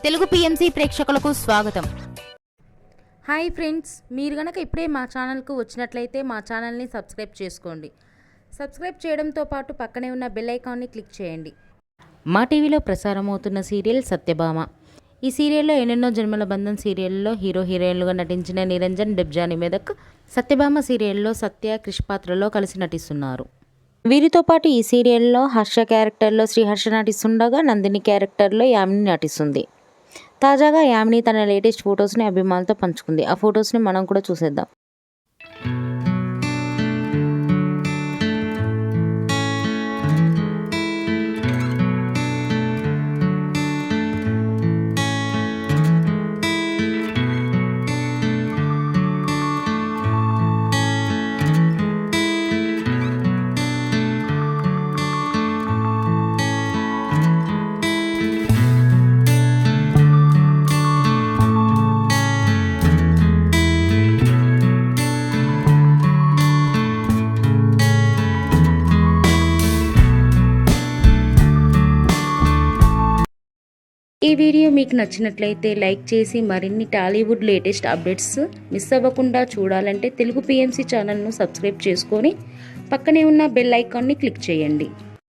Telugu PMC ప్రేక్షకులకు స్వాగతం. Hi friends, మీరు గనక ఇప్పుడే మా ఛానల్కు వచ్చినట్లయితే మా ఛానల్ని సబ్స్క్రైబ్ చేసుకోండి. సబ్స్క్రైబ్ చేయడంతో పాటు పక్కనే ఉన్న బెల్ ఐకాన్ని క్లిక్ చేయండి. మా టీవీలో ప్రసారమవుతున్న సీరియల్ సత్యభామ. ఈ సీరియల్లో ఎన్నెన్నో జన్మల బంధం సీరియల్లో హీరో హీరోయిన్లుగా నటించిన నిరంజన్, డెబ్జాని మెదక్ సత్యభామ సీరియల్లో సత్య, క్రిష్ పాత్రలో కలిసి నటిస్తున్నారు. వీరితో పాటు ఈ సీరియల్లో హర్ష క్యారెక్టర్లో శ్రీహర్ష నటిస్తుండగా నందిని క్యారెక్టర్లో యామిని నటిస్తుంది. తాజాగా యామిని తన లేటెస్ట్ ఫొటోస్ని అభిమానులతో పంచుకుంది. ఆ ఫొటోస్ని మనం కూడా చూసేద్దాం. ఈ వీడియో మీకు నచ్చినట్లయితే లైక్ చేసి మరిన్ని టాలీవుడ్ లేటెస్ట్ అప్డేట్స్ మిస్ అవ్వకుండా చూడాలంటే తెలుగు పిఎంసి ఛానల్ను సబ్స్క్రైబ్ చేసుకొని పక్కనే ఉన్న బెల్ ఐకాన్ని క్లిక్ చేయండి.